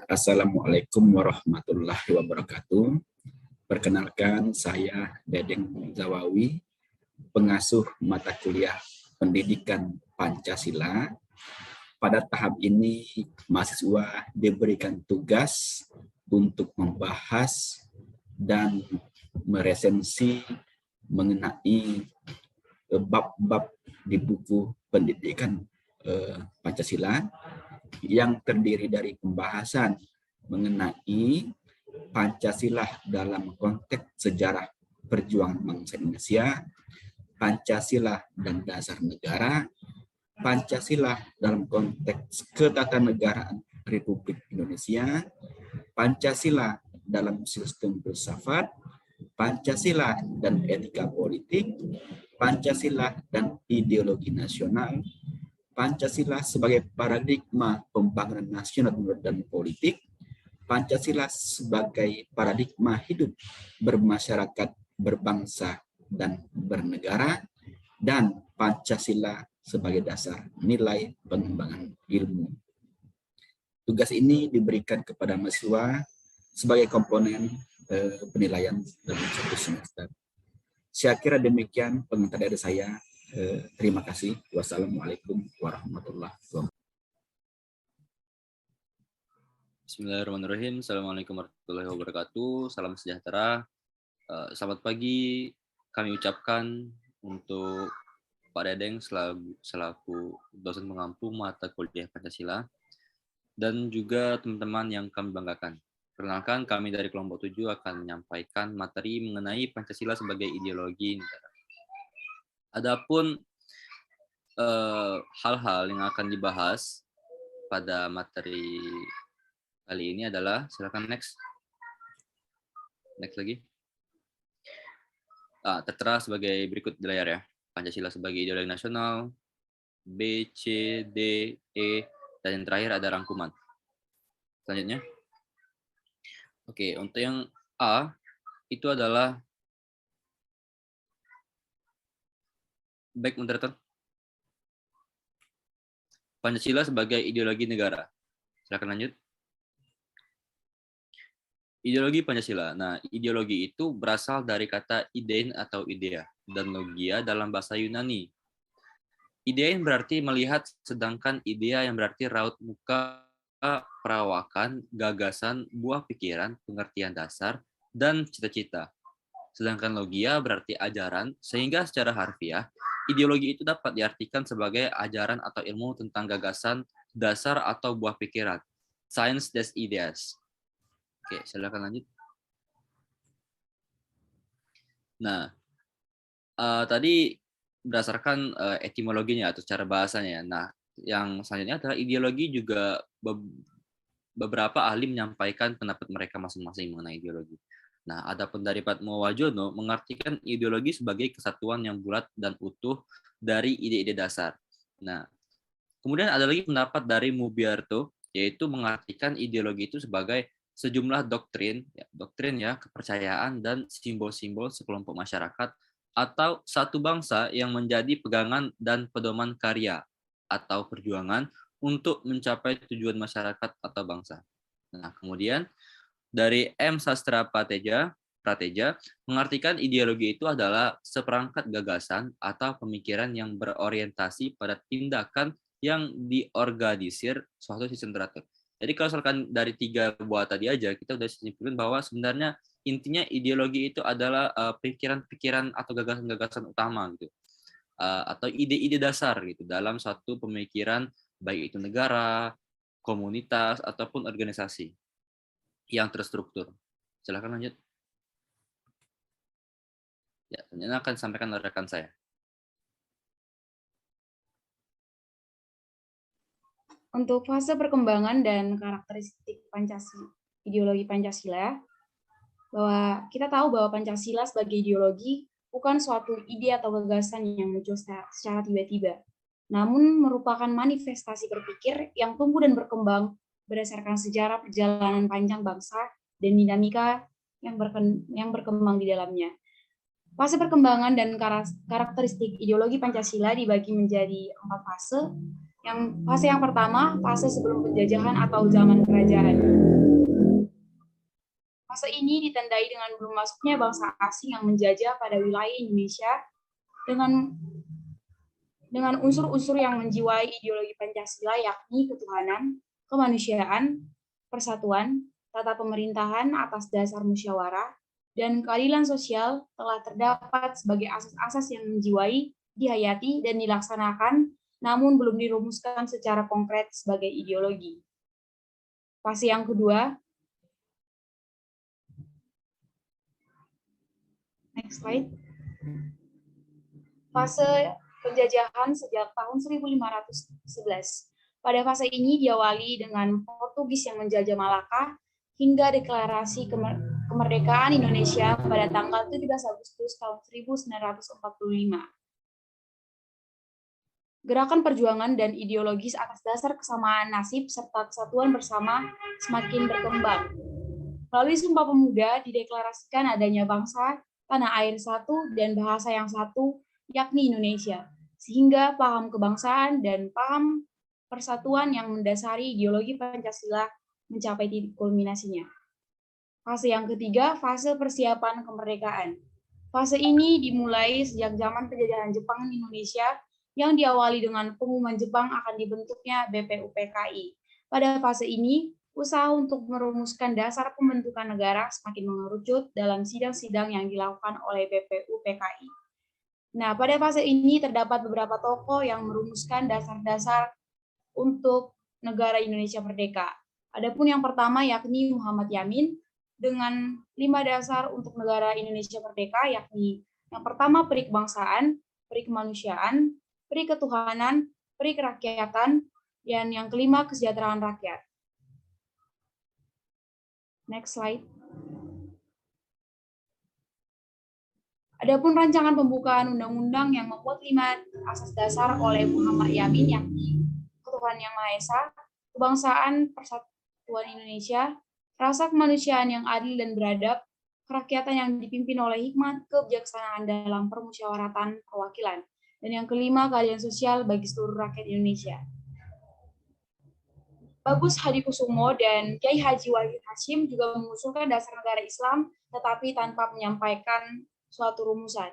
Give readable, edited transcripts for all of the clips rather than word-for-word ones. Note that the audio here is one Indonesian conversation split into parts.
Assalamualaikum warahmatullahi wabarakatuh. Perkenalkan, saya Dedeng Zawawi, pengasuh mata kuliah Pendidikan Pancasila. Pada tahap ini, mahasiswa diberikan tugas untuk membahas dan meresensi mengenai bab-bab di buku Pendidikan Pancasila yang terdiri dari pembahasan mengenai Pancasila dalam konteks sejarah perjuangan bangsa Indonesia, Pancasila dan dasar negara, Pancasila dalam konteks ketatanegaraan Republik Indonesia, Pancasila dalam sistem filsafat, Pancasila dan etika politik, Pancasila dan ideologi nasional, Pancasila sebagai paradigma pembangunan nasional dan politik, Pancasila sebagai paradigma hidup bermasyarakat, berbangsa, dan bernegara, dan Pancasila sebagai dasar nilai pengembangan ilmu. Tugas ini diberikan kepada mahasiswa sebagai komponen penilaian dalam satu semester. Saya kira demikian pengantar dari saya. Terima kasih. Wassalamualaikum warahmatullahi wabarakatuh. Bismillahirrahmanirrahim. Assalamualaikum warahmatullahi wabarakatuh. Salam sejahtera. Selamat pagi kami ucapkan untuk Pak Dedeng selaku dosen pengampu mata kuliah Pancasila dan juga teman-teman yang kami banggakan. Perkenalkan, kami dari kelompok 7 akan menyampaikan materi mengenai Pancasila sebagai ideologi negara. Adapun hal-hal yang akan dibahas pada materi kali ini adalah, silakan next lagi. Tertera sebagai berikut di layar ya. Pancasila sebagai ideologi nasional, B, C, D, E, dan yang terakhir ada rangkuman. Selanjutnya. Oke, untuk yang A, itu adalah baik moderator. Pancasila sebagai ideologi negara. Silakan lanjut. Ideologi Pancasila. Nah, ideologi itu berasal dari kata idein atau idea dan logia dalam bahasa Yunani. Idein berarti melihat, sedangkan idea yang berarti raut muka, perawakan, gagasan, buah pikiran, pengertian dasar, dan cita-cita. Sedangkan logia berarti ajaran, sehingga secara harfiah, ideologi itu dapat diartikan sebagai ajaran atau ilmu tentang gagasan, dasar, atau buah pikiran. Science des ideas. Oke, silakan lanjut. Nah, tadi berdasarkan etimologinya atau cara bahasanya. Nah, yang selanjutnya adalah ideologi juga beberapa ahli menyampaikan pendapat mereka masing-masing mengenai ideologi. Nah, adapun dari Patmo Wajono mengartikan ideologi sebagai kesatuan yang bulat dan utuh dari ide-ide dasar. Nah, kemudian ada lagi pendapat dari Mubiarto, yaitu mengartikan ideologi itu sebagai sejumlah doktrin ya, kepercayaan dan simbol-simbol sekelompok masyarakat atau satu bangsa yang menjadi pegangan dan pedoman karya atau perjuangan untuk mencapai tujuan masyarakat atau bangsa. Nah, kemudian dari M. Sastra Prateja mengartikan ideologi itu adalah seperangkat gagasan atau pemikiran yang berorientasi pada tindakan yang diorganisir suatu sistem teratur. Jadi kalau misalkan dari 3 buah tadi aja, kita udah simpulin bahwa sebenarnya intinya ideologi itu adalah pikiran-pikiran atau gagasan-gagasan utama gitu, atau ide-ide dasar gitu dalam suatu pemikiran, baik itu negara, komunitas, ataupun organisasi yang terstruktur. Silakan lanjut. Ya, ini akan disampaikan oleh rekan saya. Untuk fase perkembangan dan karakteristik ideologi Pancasila, bahwa kita tahu bahwa Pancasila sebagai ideologi bukan suatu ide atau gagasan yang muncul secara tiba-tiba, namun merupakan manifestasi berpikir yang tumbuh dan berkembang berdasarkan sejarah perjalanan panjang bangsa dan dinamika yang berkembang di dalamnya. Fase perkembangan dan karakteristik ideologi Pancasila dibagi menjadi 4 fase. Fase yang pertama, fase sebelum penjajahan atau zaman kerajaan. Fase ini ditandai dengan belum masuknya bangsa asing yang menjajah pada wilayah Indonesia dengan unsur-unsur yang menjiwai ideologi Pancasila, yakni ketuhanan, kemanusiaan, persatuan, tata pemerintahan atas dasar musyawarah, dan keadilan sosial telah terdapat sebagai asas-asas yang menjiwai, dihayati, dan dilaksanakan, namun belum dirumuskan secara konkret sebagai ideologi. Fase yang kedua, next slide. Fase penjajahan sejak tahun 1511. Pada fase ini diawali dengan Portugis yang menjajah Malaka hingga deklarasi kemerdekaan Indonesia pada tanggal 17 Agustus tahun 1945. Gerakan perjuangan dan ideologis atas dasar kesamaan nasib serta kesatuan bersama semakin berkembang. Melalui Sumpah Pemuda dideklarasikan adanya bangsa, tanah air satu, dan bahasa yang satu, yakni Indonesia, sehingga paham kebangsaan dan paham persatuan yang mendasari ideologi Pancasila mencapai titik kulminasinya. Fase yang ketiga, fase persiapan kemerdekaan. Fase ini dimulai sejak zaman penjajahan Jepang di Indonesia yang diawali dengan pengumuman Jepang akan dibentuknya BPUPKI. Pada fase ini, usaha untuk merumuskan dasar pembentukan negara semakin mengerucut dalam sidang-sidang yang dilakukan oleh BPUPKI. Nah, pada fase ini terdapat beberapa tokoh yang merumuskan dasar-dasar untuk negara Indonesia merdeka. Adapun yang pertama yakni Muhammad Yamin dengan 5 dasar untuk negara Indonesia merdeka, yakni yang pertama peri kebangsaan, peri kemanusiaan, peri ketuhanan, peri kerakyatan, dan yang kelima kesejahteraan rakyat. Next slide. Adapun rancangan pembukaan undang-undang yang membuat 5 asas dasar oleh Muhammad Yamin, yakni ketuhanan yang Maha Esa, kebangsaan persatuan Indonesia, rasa kemanusiaan yang adil dan beradab, kerakyatan yang dipimpin oleh hikmat kebijaksanaan dalam permusyawaratan perwakilan, dan yang kelima keadilan sosial bagi seluruh rakyat Indonesia. Bagus Hadikusumo dan Kiai Haji Wahid Hasyim juga mengusulkan dasar negara Islam, tetapi tanpa menyampaikan suatu rumusan.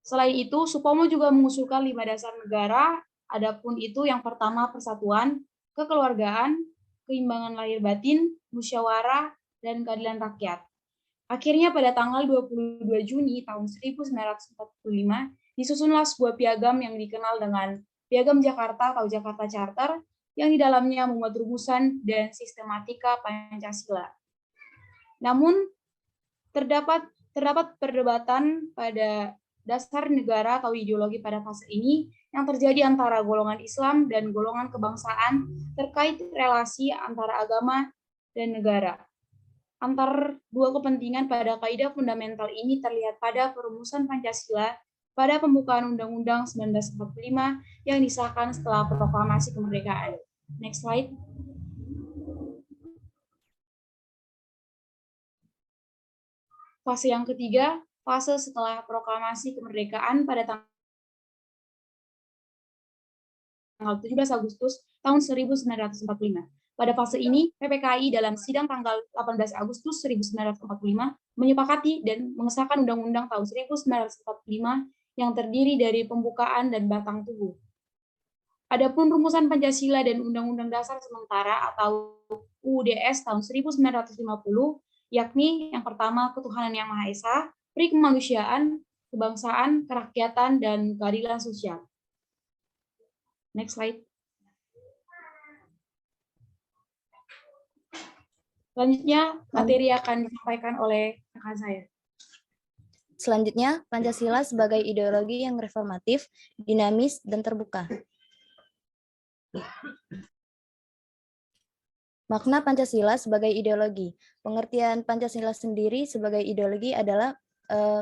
Selain itu, Supomo juga mengusulkan 5 dasar negara, adapun itu yang pertama persatuan, kekeluargaan, keimbangan lahir batin, musyawarah, dan keadilan rakyat. Akhirnya pada tanggal 22 Juni tahun 1945, disusunlah sebuah piagam yang dikenal dengan Piagam Jakarta atau Jakarta Charter, yang di dalamnya memuat rumusan dan sistematika Pancasila. Namun, terdapat perdebatan pada dasar negara atau ideologi pada fase ini yang terjadi antara golongan Islam dan golongan kebangsaan terkait relasi antara agama dan negara. Antar dua kepentingan pada kaidah fundamental ini terlihat pada perumusan Pancasila pada pembukaan Undang-Undang 1945 yang disahkan setelah proklamasi kemerdekaan. Next slide. Fase yang ketiga, fase setelah proklamasi kemerdekaan pada tanggal 17 Agustus tahun 1945. Pada fase ini, PPKI dalam sidang tanggal 18 Agustus 1945 menyepakati dan mengesahkan Undang-Undang tahun 1945 yang terdiri dari pembukaan dan batang tubuh. Adapun rumusan Pancasila dan Undang-Undang Dasar Sementara atau UUDS tahun 1950, yakni yang pertama ketuhanan yang Maha Esa, peri kemanusiaan, kebangsaan, kerakyatan, dan keadilan sosial. Next slide. Selanjutnya, materi akan disampaikan oleh rekan saya. Selanjutnya, Pancasila sebagai ideologi yang reformatif, dinamis, dan terbuka. Makna Pancasila sebagai ideologi. Pengertian Pancasila sendiri sebagai ideologi adalah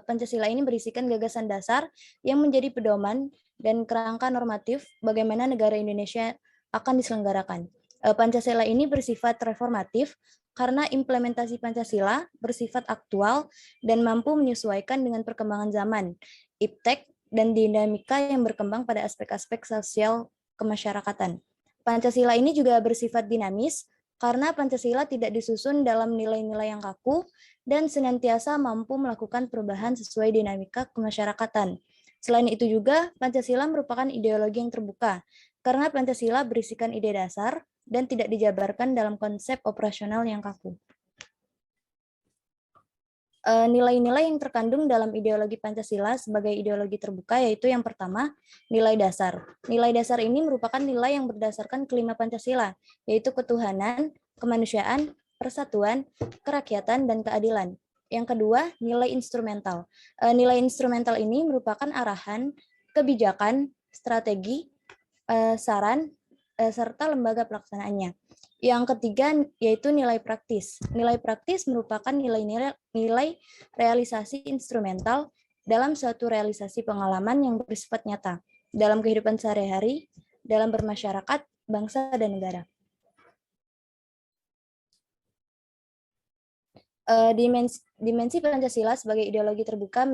Pancasila ini berisikan gagasan dasar yang menjadi pedoman dan kerangka normatif bagaimana negara Indonesia akan diselenggarakan. Pancasila ini bersifat reformatif karena implementasi Pancasila bersifat aktual dan mampu menyesuaikan dengan perkembangan zaman, iptek, dan dinamika yang berkembang pada aspek-aspek sosial kemasyarakatan. Pancasila ini juga bersifat dinamis karena Pancasila tidak disusun dalam nilai-nilai yang kaku dan senantiasa mampu melakukan perubahan sesuai dinamika kemasyarakatan. Selain itu juga, Pancasila merupakan ideologi yang terbuka, karena Pancasila berisikan ide dasar dan tidak dijabarkan dalam konsep operasional yang kaku. Nilai-nilai yang terkandung dalam ideologi Pancasila sebagai ideologi terbuka yaitu yang pertama, nilai dasar. Nilai dasar ini merupakan nilai yang berdasarkan kelima Pancasila, yaitu ketuhanan, kemanusiaan, persatuan, kerakyatan, dan keadilan. Yang kedua, nilai instrumental. Nilai instrumental ini merupakan arahan, kebijakan, strategi, saran, serta lembaga pelaksanaannya. Yang ketiga yaitu nilai praktis. Nilai praktis merupakan nilai realisasi instrumental dalam suatu realisasi pengalaman yang bersifat nyata dalam kehidupan sehari-hari, dalam bermasyarakat, bangsa, dan negara. Dimensi Pancasila sebagai ideologi terbuka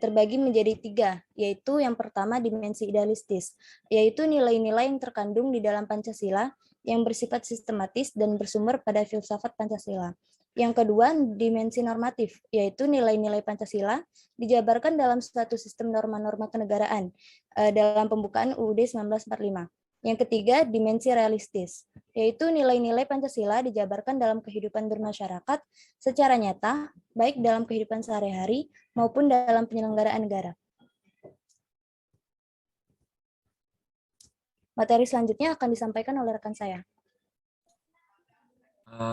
terbagi menjadi tiga, yaitu yang pertama dimensi idealistis, yaitu nilai-nilai yang terkandung di dalam Pancasila yang bersifat sistematis dan bersumber pada filsafat Pancasila. Yang kedua, dimensi normatif, yaitu nilai-nilai Pancasila dijabarkan dalam suatu sistem norma-norma kenegaraan dalam pembukaan UUD 1945. Yang ketiga, dimensi realistis, yaitu nilai-nilai Pancasila dijabarkan dalam kehidupan bermasyarakat secara nyata, baik dalam kehidupan sehari-hari maupun dalam penyelenggaraan negara. Materi selanjutnya akan disampaikan oleh rekan saya.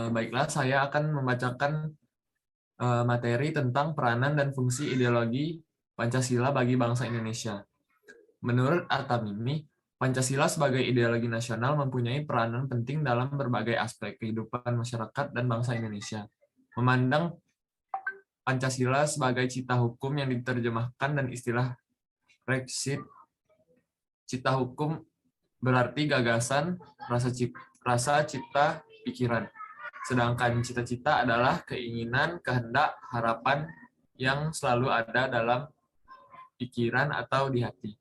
Baiklah, saya akan membacakan materi tentang peranan dan fungsi ideologi Pancasila bagi bangsa Indonesia. Menurut At-Tamimi, Pancasila sebagai ideologi nasional mempunyai peranan penting dalam berbagai aspek kehidupan masyarakat dan bangsa Indonesia. Memandang Pancasila sebagai cita hukum yang diterjemahkan dan istilah Brexit, cita hukum berarti gagasan, rasa cipta, pikiran. Sedangkan cita-cita adalah keinginan, kehendak, harapan yang selalu ada dalam pikiran atau di hati.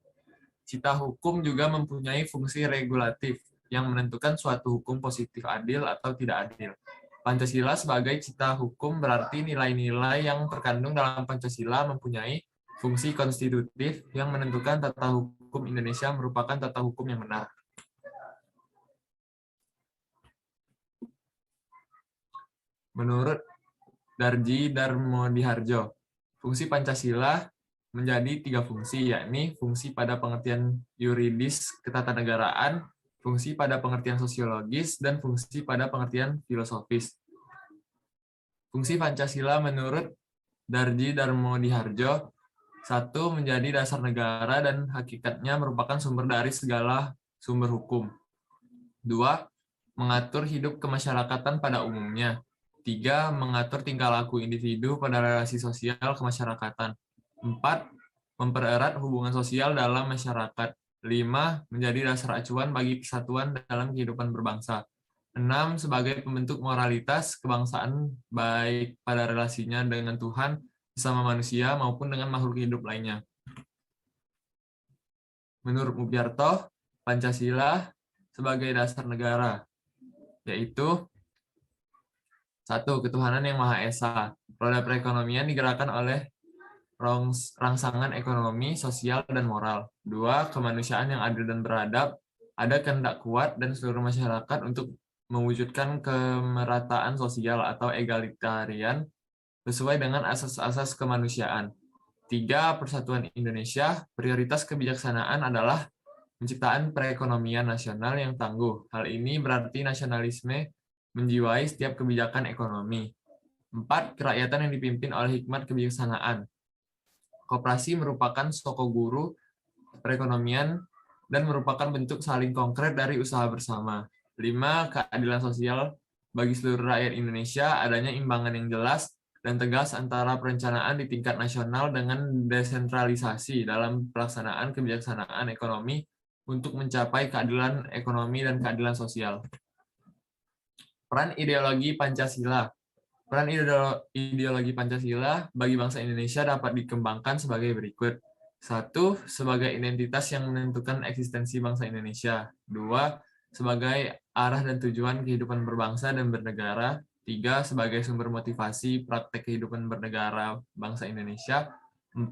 Cita hukum juga mempunyai fungsi regulatif yang menentukan suatu hukum positif adil atau tidak adil. Pancasila sebagai cita hukum berarti nilai-nilai yang terkandung dalam Pancasila mempunyai fungsi konstitutif yang menentukan tata hukum Indonesia merupakan tata hukum yang benar. Menurut Darji Darmodiharjo, fungsi Pancasila menjadi tiga fungsi, yakni fungsi pada pengertian yuridis ketatanegaraan, fungsi pada pengertian sosiologis, dan fungsi pada pengertian filosofis. Fungsi Pancasila menurut Darji Darmodiharjo, satu, menjadi dasar negara dan hakikatnya merupakan sumber dari segala sumber hukum. Dua, mengatur hidup kemasyarakatan pada umumnya. Tiga, mengatur tingkah laku individu pada relasi sosial kemasyarakatan. 4. Mempererat hubungan sosial dalam masyarakat. 5. Menjadi dasar acuan bagi kesatuan dalam kehidupan berbangsa. 6. Sebagai pembentuk moralitas kebangsaan baik pada relasinya dengan Tuhan, sesama manusia, maupun dengan makhluk hidup lainnya. Menurut Mubyarto, Pancasila sebagai dasar negara, yaitu 1. Ketuhanan yang Maha Esa. Roda perekonomian digerakkan oleh rangsangan ekonomi, sosial, dan moral. 2. Kemanusiaan yang adil dan beradab. Ada kehendak kuat dan seluruh masyarakat untuk mewujudkan kemerataan sosial atau egalitarian sesuai dengan asas-asas kemanusiaan. 3. Persatuan Indonesia. Prioritas kebijaksanaan adalah penciptaan perekonomian nasional yang tangguh. Hal ini berarti nasionalisme menjiwai setiap kebijakan ekonomi. 4. Kerakyatan yang dipimpin oleh hikmat kebijaksanaan. Koperasi merupakan soko guru perekonomian dan merupakan bentuk saling konkret dari usaha bersama. 5. Keadilan sosial bagi seluruh rakyat Indonesia, adanya imbangan yang jelas dan tegas antara perencanaan di tingkat nasional dengan desentralisasi dalam pelaksanaan kebijaksanaan ekonomi untuk mencapai keadilan ekonomi dan keadilan sosial. Peran ideologi Pancasila. Peran ideologi Pancasila bagi bangsa Indonesia dapat dikembangkan sebagai berikut. 1. Sebagai identitas yang menentukan eksistensi bangsa Indonesia. 2. Sebagai arah dan tujuan kehidupan berbangsa dan bernegara. 3. Sebagai sumber motivasi praktek kehidupan bernegara bangsa Indonesia. 4.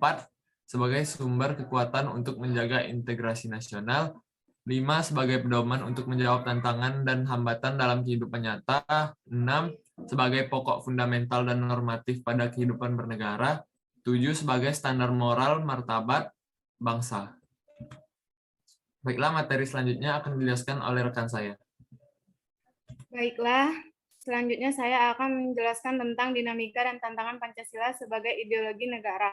Sebagai sumber kekuatan untuk menjaga integrasi nasional. 5. Sebagai pedoman untuk menjawab tantangan dan hambatan dalam kehidupan nyata. 6. Sebagai pokok fundamental dan normatif pada kehidupan bernegara. 7. Sebagai standar moral martabat bangsa. Baiklah, materi selanjutnya akan dijelaskan oleh rekan saya. Baiklah, selanjutnya saya akan menjelaskan tentang dinamika dan tantangan Pancasila sebagai ideologi negara.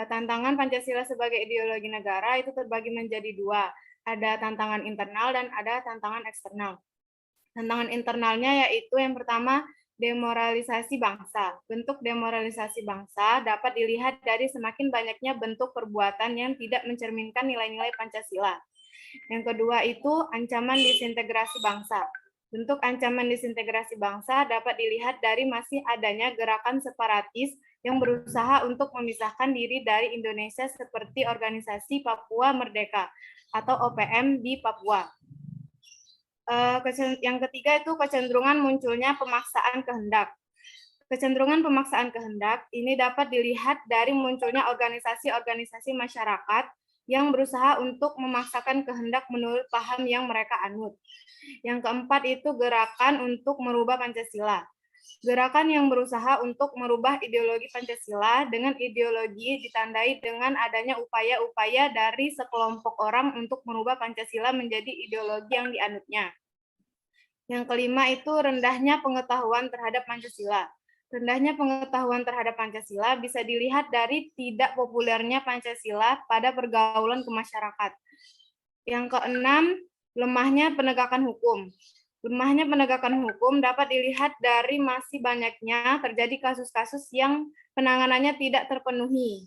Tantangan Pancasila sebagai ideologi negara itu terbagi menjadi dua. Ada tantangan internal dan ada tantangan eksternal. Tantangan internalnya yaitu yang pertama, demoralisasi bangsa. Bentuk demoralisasi bangsa dapat dilihat dari semakin banyaknya bentuk perbuatan yang tidak mencerminkan nilai-nilai Pancasila. Yang kedua itu ancaman disintegrasi bangsa. Bentuk ancaman disintegrasi bangsa dapat dilihat dari masih adanya gerakan separatis yang berusaha untuk memisahkan diri dari Indonesia seperti Organisasi Papua Merdeka atau OPM di Papua. Yang ketiga itu kecenderungan munculnya pemaksaan kehendak. Kecenderungan pemaksaan kehendak ini dapat dilihat dari munculnya organisasi-organisasi masyarakat yang berusaha untuk memaksakan kehendak menurut paham yang mereka anut. Yang keempat itu gerakan untuk merubah Pancasila. Gerakan yang berusaha untuk merubah ideologi Pancasila dengan ideologi ditandai dengan adanya upaya-upaya dari sekelompok orang untuk merubah Pancasila menjadi ideologi yang dianutnya. Yang kelima itu rendahnya pengetahuan terhadap Pancasila. Rendahnya pengetahuan terhadap Pancasila bisa dilihat dari tidak populernya Pancasila pada pergaulan kemasyarakat. Yang keenam, lemahnya penegakan hukum. Lemahnya penegakan hukum dapat dilihat dari masih banyaknya terjadi kasus-kasus yang penanganannya tidak terpenuhi.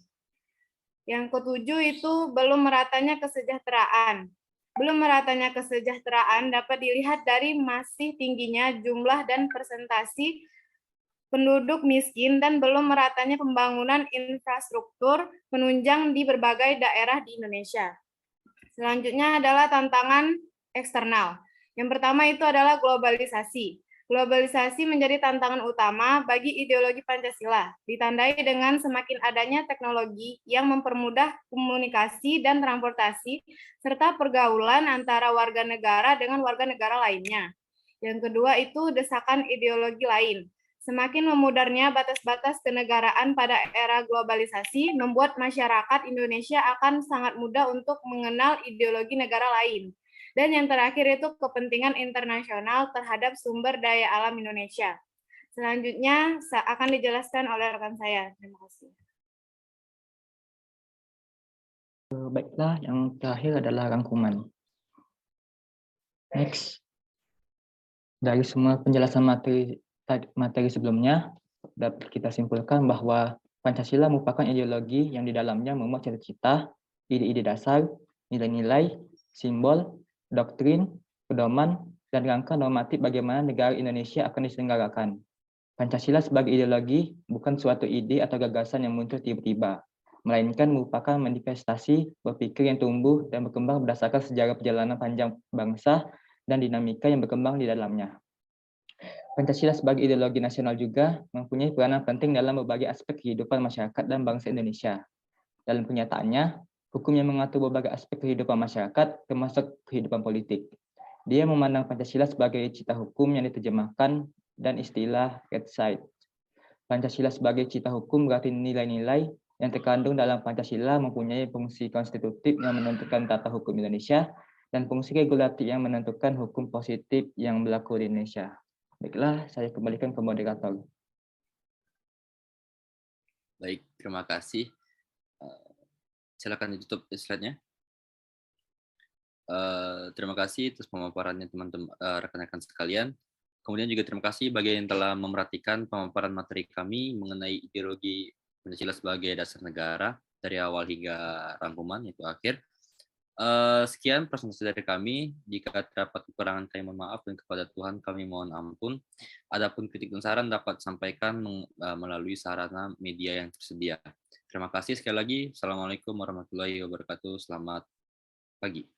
Yang ketujuh itu belum meratanya kesejahteraan. Belum meratanya kesejahteraan dapat dilihat dari masih tingginya jumlah dan persentasi penduduk miskin dan belum meratanya pembangunan infrastruktur penunjang di berbagai daerah di Indonesia. Selanjutnya adalah tantangan eksternal. Yang pertama itu adalah globalisasi. Globalisasi menjadi tantangan utama bagi ideologi Pancasila, ditandai dengan semakin adanya teknologi yang mempermudah komunikasi dan transportasi, serta pergaulan antara warga negara dengan warga negara lainnya. Yang kedua itu desakan ideologi lain. Semakin memudarnya batas-batas kenegaraan pada era globalisasi membuat masyarakat Indonesia akan sangat mudah untuk mengenal ideologi negara lain. Dan yang terakhir itu kepentingan internasional terhadap sumber daya alam Indonesia. Selanjutnya akan dijelaskan oleh rekan saya. Terima kasih. Baiklah, yang terakhir adalah rangkuman. Next. Dari semua penjelasan materi sebelumnya, dapat kita simpulkan bahwa Pancasila merupakan ideologi yang di dalamnya memuat cita-cita, ide-ide dasar, nilai-nilai, simbol, doktrin, pedoman, dan rangka normatif bagaimana negara Indonesia akan diselenggarakan. Pancasila sebagai ideologi bukan suatu ide atau gagasan yang muncul tiba-tiba, melainkan merupakan manifestasi berpikir yang tumbuh dan berkembang berdasarkan sejarah perjalanan panjang bangsa dan dinamika yang berkembang di dalamnya. Pancasila sebagai ideologi nasional juga mempunyai peranan penting dalam berbagai aspek kehidupan masyarakat dan bangsa Indonesia. Dalam kenyataannya, hukum yang mengatur berbagai aspek kehidupan masyarakat, termasuk kehidupan politik. Dia memandang Pancasila sebagai cita hukum yang diterjemahkan dan istilah red side. Pancasila sebagai cita hukum berarti nilai-nilai yang terkandung dalam Pancasila mempunyai fungsi konstitutif yang menentukan tata hukum Indonesia dan fungsi regulatif yang menentukan hukum positif yang berlaku di Indonesia. Baiklah, saya kembalikan ke moderator. Baik, terima kasih. Silakan ditutup slide-nya. Terima kasih atas pemaparannya teman-teman rekan-rekan sekalian. Kemudian juga terima kasih bagi yang telah memerhatikan pemaparan materi kami mengenai ideologi Pancasila sebagai dasar negara dari awal hingga rangkuman, yaitu akhir. Sekian presentasi dari kami. Jika terdapat kekurangan, kami mohon maaf, dan kepada Tuhan kami mohon ampun. Adapun kritik dan saran dapat disampaikan melalui sarana media yang tersedia. Terima kasih sekali lagi. Assalamualaikum warahmatullahi wabarakatuh. Selamat pagi.